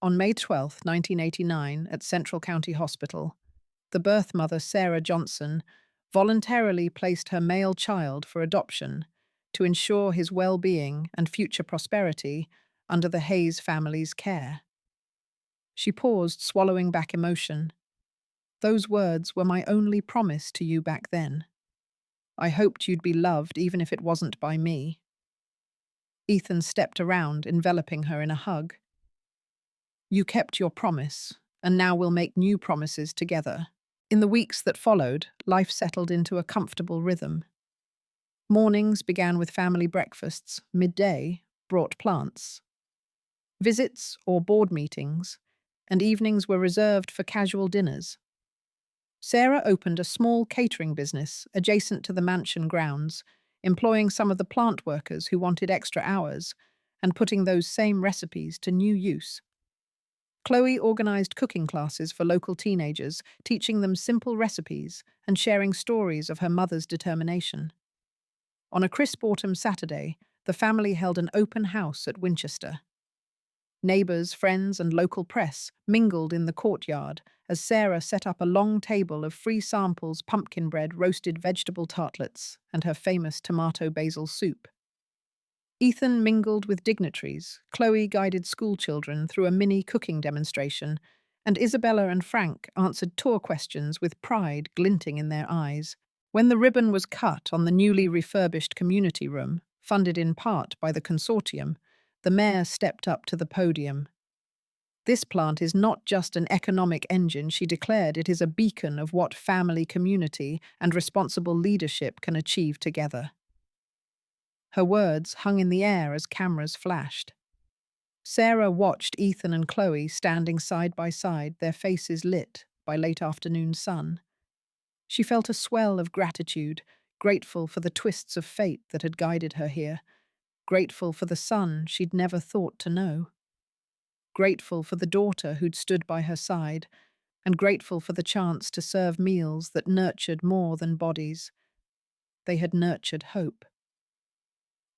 On May 12, 1989, at Central County Hospital, the birth mother, Sarah Johnson, voluntarily placed her male child for adoption to ensure his well-being and future prosperity under the Hayes family's care. She paused, swallowing back emotion. "Those words were my only promise to you back then. I hoped you'd be loved even if it wasn't by me." Ethan stepped around, enveloping her in a hug. "You kept your promise, and now we'll make new promises together." In the weeks that followed, life settled into a comfortable rhythm. Mornings began with family breakfasts, midday brought plants. Visits or board meetings, and evenings were reserved for casual dinners. Sarah opened a small catering business adjacent to the mansion grounds, employing some of the plant workers who wanted extra hours and putting those same recipes to new use. Chloe organized cooking classes for local teenagers, teaching them simple recipes and sharing stories of her mother's determination. On a crisp autumn Saturday, the family held an open house at Winchester. Neighbors, friends, and local press mingled in the courtyard as Sarah set up a long table of free samples, pumpkin bread, roasted vegetable tartlets, and her famous tomato basil soup. Ethan mingled with dignitaries, Chloe guided schoolchildren through a mini cooking demonstration, and Isabella and Frank answered tour questions with pride glinting in their eyes. When the ribbon was cut on the newly refurbished community room, funded in part by the consortium, the mayor stepped up to the podium. This plant is not just an economic engine, she declared. It is a beacon of what family, community, and responsible leadership can achieve together. Her words hung in the air as cameras flashed. Sarah watched Ethan and Chloe standing side by side, their faces lit by late afternoon sun. She felt a swell of gratitude, grateful for the twists of fate that had guided her here, grateful for the son she'd never thought to know, grateful for the daughter who'd stood by her side, and grateful for the chance to serve meals that nurtured more than bodies. They had nurtured hope.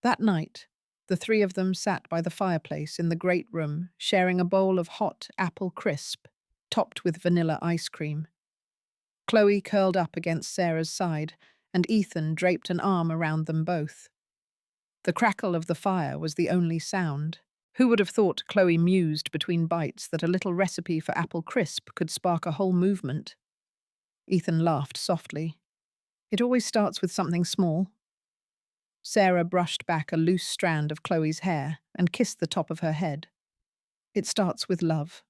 That night, the three of them sat by the fireplace in the great room, sharing a bowl of hot apple crisp, topped with vanilla ice cream. Chloe curled up against Sarah's side, and Ethan draped an arm around them both. The crackle of the fire was the only sound. Who would have thought, Chloe mused between bites, that a little recipe for apple crisp could spark a whole movement? Ethan laughed softly. It always starts with something small. Sarah brushed back a loose strand of Chloe's hair and kissed the top of her head. It starts with love.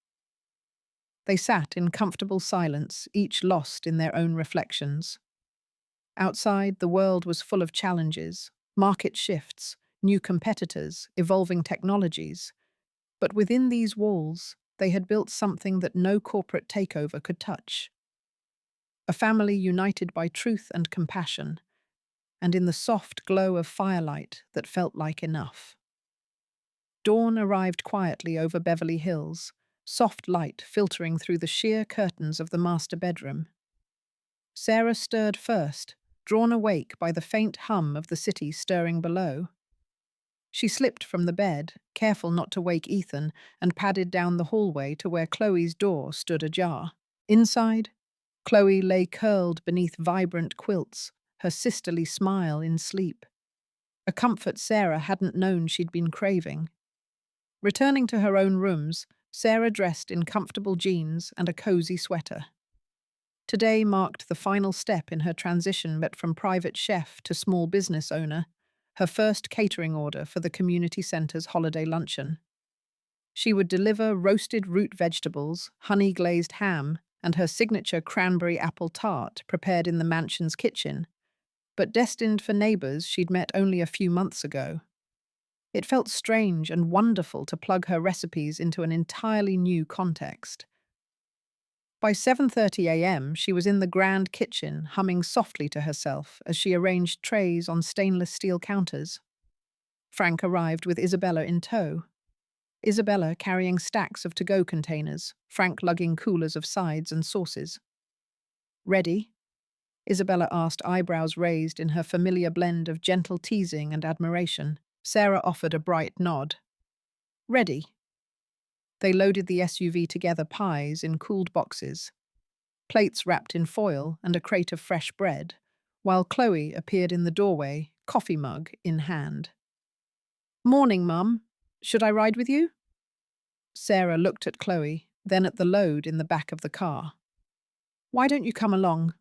They sat in comfortable silence, each lost in their own reflections. Outside, the world was full of challenges, market shifts, new competitors, evolving technologies. But within these walls, they had built something that no corporate takeover could touch. A family united by truth and compassion, and in the soft glow of firelight that felt like enough. Dawn arrived quietly over Beverly Hills, soft light filtering through the sheer curtains of the master bedroom. Sarah stirred first, drawn awake by the faint hum of the city stirring below. She slipped from the bed, careful not to wake Ethan, and padded down the hallway to where Chloe's door stood ajar. Inside, Chloe lay curled beneath vibrant quilts, her sisterly smile in sleep. A comfort Sarah hadn't known she'd been craving. Returning to her own rooms, Sarah dressed in comfortable jeans and a cozy sweater. Today marked the final step in her transition from private chef to small business owner, her first catering order for the community center's holiday luncheon. She would deliver roasted root vegetables, honey-glazed ham, and her signature cranberry apple tart prepared in the mansion's kitchen, but destined for neighbors she'd met only a few months ago. It felt strange and wonderful to plug her recipes into an entirely new context. By 7:30 a.m., she was in the grand kitchen, humming softly to herself as she arranged trays on stainless steel counters. Frank arrived with Isabella in tow. Isabella carrying stacks of to-go containers, Frank lugging coolers of sides and sauces. "Ready?" Isabella asked, eyebrows raised in her familiar blend of gentle teasing and admiration. Sarah offered a bright nod. "Ready." They loaded the SUV together, pies in cooled boxes, plates wrapped in foil and a crate of fresh bread, while Chloe appeared in the doorway, coffee mug in hand. "Morning, Mum. Should I ride with you?" Sarah looked at Chloe, then at the load in the back of the car. "Why don't you come along?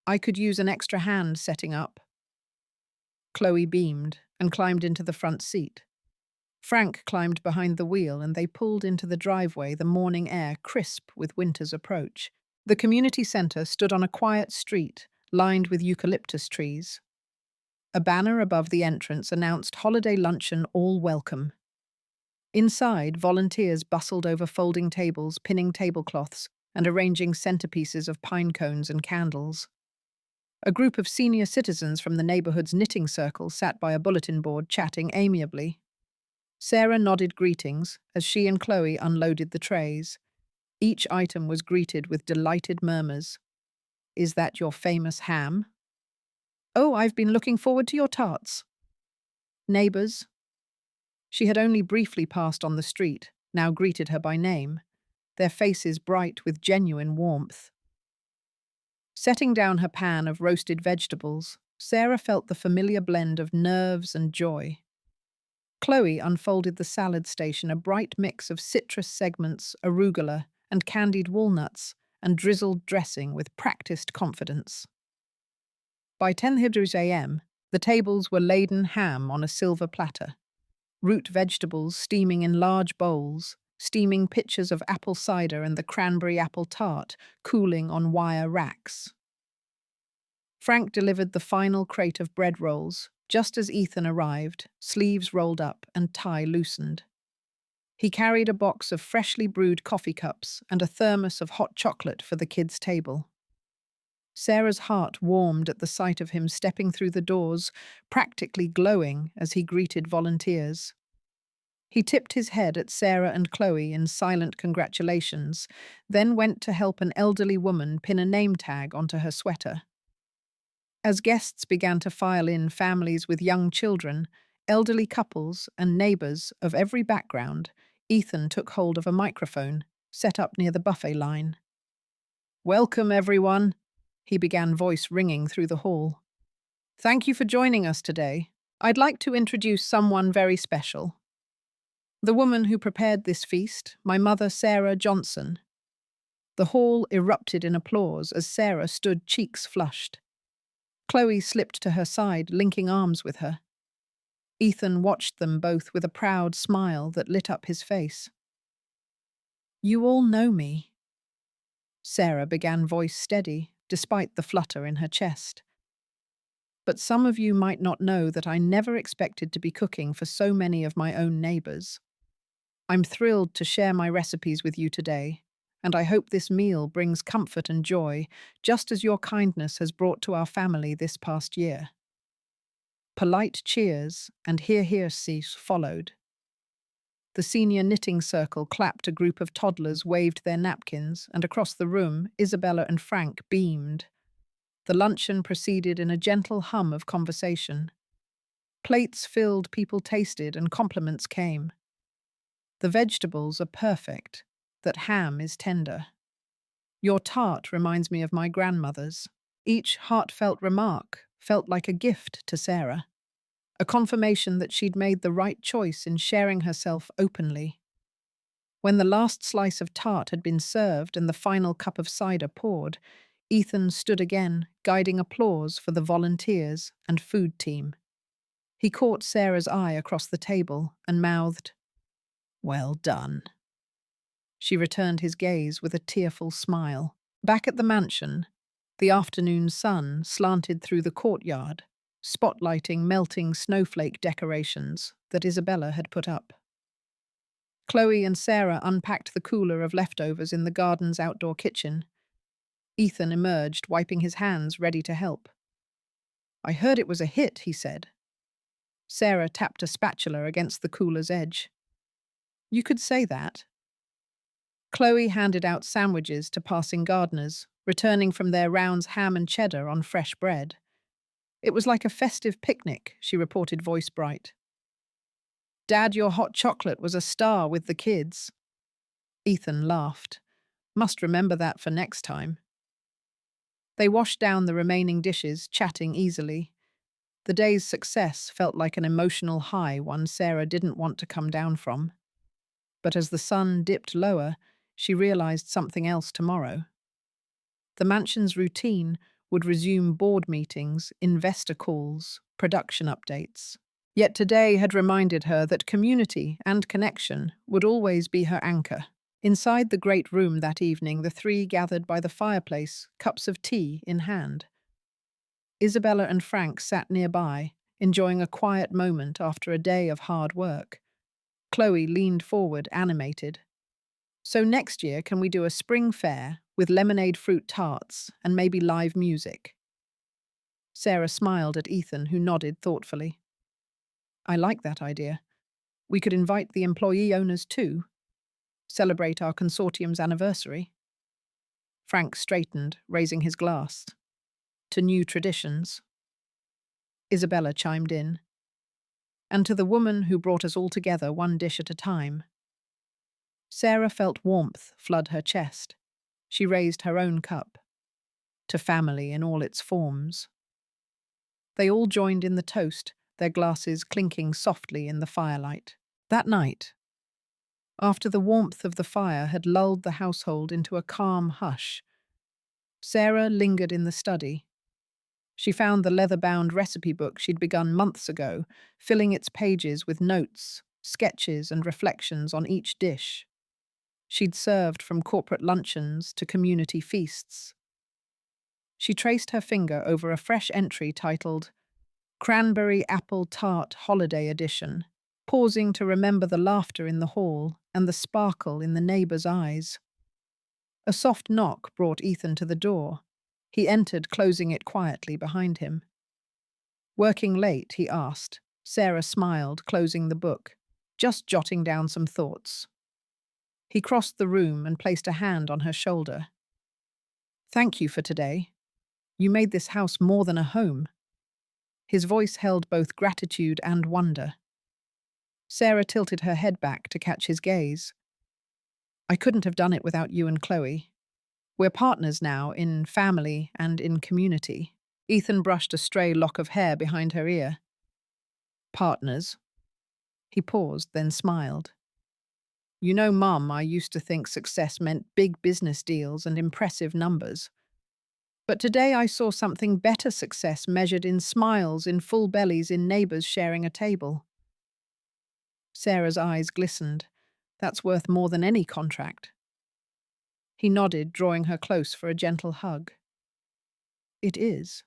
I could use an extra hand setting up." Chloe beamed and climbed into the front seat. Frank climbed behind the wheel and they pulled into the driveway, the morning air crisp with winter's approach. The community center stood on a quiet street, lined with eucalyptus trees. A banner above the entrance announced holiday luncheon all welcome. Inside, volunteers bustled over folding tables, pinning tablecloths, and arranging centerpieces of pine cones and candles. A group of senior citizens from the neighborhood's knitting circle sat by a bulletin board, chatting amiably. Sarah nodded greetings as she and Chloe unloaded the trays. Each item was greeted with delighted murmurs. "Is that your famous ham?" "Oh, I've been looking forward to your tarts." Neighbors. She had only briefly passed on the street, now greeted her by name, their faces bright with genuine warmth. Setting down her pan of roasted vegetables, Sarah felt the familiar blend of nerves and joy. Chloe unfolded the salad station, a bright mix of citrus segments, arugula, and candied walnuts, and drizzled dressing with practiced confidence. By 10:00 a.m., The tables were laden ham on a silver platter, root vegetables steaming in large bowls, steaming pitchers of apple cider and the cranberry apple tart cooling on wire racks. Frank delivered the final crate of bread rolls, just as Ethan arrived, sleeves rolled up and tie loosened. He carried a box of freshly brewed coffee cups and a thermos of hot chocolate for the kids' table. Sarah's heart warmed at the sight of him stepping through the doors, practically glowing as he greeted volunteers. He tipped his head at Sarah and Chloe in silent congratulations, then went to help an elderly woman pin a name tag onto her sweater. As guests began to file in, families with young children, elderly couples, and neighbors of every background, Ethan took hold of a microphone, set up near the buffet line. "Welcome, everyone," he began, voice ringing through the hall. "Thank you for joining us today. I'd like to introduce someone very special. The woman who prepared this feast, my mother, Sarah Johnson." The hall erupted in applause as Sarah stood, cheeks flushed. Chloe slipped to her side, linking arms with her. Ethan watched them both with a proud smile that lit up his face. "You all know me," Sarah began, voice steady, despite the flutter in her chest. "But some of you might not know that I never expected to be cooking for so many of my own neighbors. I'm thrilled to share my recipes with you today, and I hope this meal brings comfort and joy, just as your kindness has brought to our family this past year." Polite cheers and hear-hear-cease followed. The senior knitting circle clapped, a group of toddlers waved their napkins, and across the room, Isabella and Frank beamed. The luncheon proceeded in a gentle hum of conversation. Plates filled, people tasted, and compliments came. "The vegetables are perfect. That ham is tender. Your tart reminds me of my grandmother's." Each heartfelt remark felt like a gift to Sarah, a confirmation that she'd made the right choice in sharing herself openly. When the last slice of tart had been served and the final cup of cider poured, Ethan stood again, guiding applause for the volunteers and food team. He caught Sarah's eye across the table and mouthed, "Well done." She returned his gaze with a tearful smile. Back at the mansion, the afternoon sun slanted through the courtyard, spotlighting melting snowflake decorations that Isabella had put up. Chloe and Sarah unpacked the cooler of leftovers in the garden's outdoor kitchen. Ethan emerged, wiping his hands, ready to help. "I heard it was a hit," he said. Sarah tapped a spatula against the cooler's edge. "You could say that." Chloe handed out sandwiches to passing gardeners, returning from their rounds ham and cheddar on fresh bread. "It was like a festive picnic," she reported, voice bright. "Dad, your hot chocolate was a star with the kids." Ethan laughed. "Must remember that for next time." They washed down the remaining dishes, chatting easily. The day's success felt like an emotional high, one Sarah didn't want to come down from. But as the sun dipped lower, she realized something else tomorrow. The mansion's routine would resume: board meetings, investor calls, production updates. Yet today had reminded her that community and connection would always be her anchor. Inside the great room that evening, the three gathered by the fireplace, cups of tea in hand. Isabella and Frank sat nearby, enjoying a quiet moment after a day of hard work. Chloe leaned forward, animated. "So next year, can we do a spring fair with lemonade fruit tarts and maybe live music?" Sarah smiled at Ethan, who nodded thoughtfully. "I like that idea. We could invite the employee owners too. Celebrate our consortium's anniversary." Frank straightened, raising his glass. "To new traditions." Isabella chimed in. "And to the woman who brought us all together, one dish at a time." Sarah felt warmth flood her chest. She raised her own cup. "To family in all its forms." They all joined in the toast, their glasses clinking softly in the firelight. That night, after the warmth of the fire had lulled the household into a calm hush, Sarah lingered in the study. She found the leather-bound recipe book she'd begun months ago, filling its pages with notes, sketches, and reflections on each dish. She'd served from corporate luncheons to community feasts. She traced her finger over a fresh entry titled Cranberry Apple Tart Holiday Edition, pausing to remember the laughter in the hall and the sparkle in the neighbours' eyes. A soft knock brought Ethan to the door. He entered, closing it quietly behind him. "Working late?" he asked. Sarah smiled, closing the book. "Just jotting down some thoughts." He crossed the room and placed a hand on her shoulder. "Thank you for today. You made this house more than a home." His voice held both gratitude and wonder. Sarah tilted her head back to catch his gaze. "I couldn't have done it without you and Chloe. We're partners now, in family and in community." Ethan brushed a stray lock of hair behind her ear. "Partners?" He paused, then smiled. "You know, Mum, I used to think success meant big business deals and impressive numbers. But today I saw something better: success measured in smiles, in full bellies, in neighbours sharing a table." Sarah's eyes glistened. "That's worth more than any contract." He nodded, drawing her close for a gentle hug. "It is."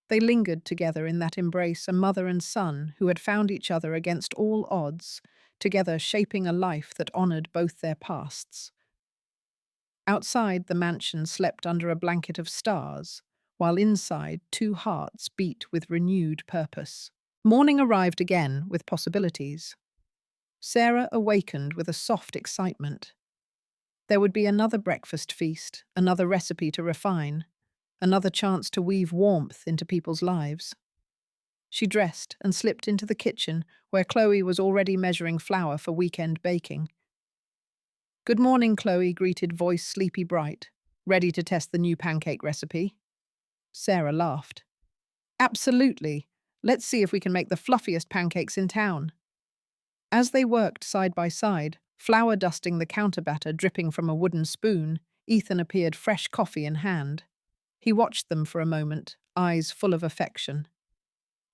They lingered together in that embrace, a mother and son who had found each other against all odds, together shaping a life that honoured both their pasts. Outside, the mansion slept under a blanket of stars, while inside, two hearts beat with renewed purpose. Morning arrived again with possibilities. Sarah awakened with a soft excitement. There would be another breakfast feast, another recipe to refine, another chance to weave warmth into people's lives. She dressed and slipped into the kitchen, where Chloe was already measuring flour for weekend baking. "Good morning," Chloe greeted, voice sleepy bright. "Ready to test the new pancake recipe?" Sarah laughed. "Absolutely. Let's see if we can make the fluffiest pancakes in town." As they worked side by side, flour dusting the counter batter dripping from a wooden spoon, Ethan appeared, fresh coffee in hand. He watched them for a moment, eyes full of affection.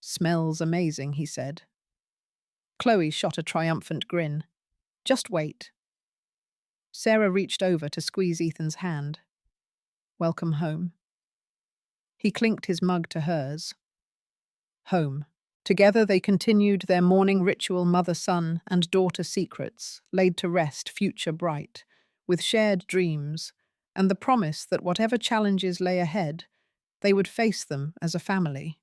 "Smells amazing," he said. Chloe shot a triumphant grin. "Just wait." Sarah reached over to squeeze Ethan's hand. "Welcome home." He clinked his mug to hers. Home. Together they continued their morning ritual, mother-son and daughter secrets, laid to rest, future bright, with shared dreams, and the promise that whatever challenges lay ahead, they would face them as a family.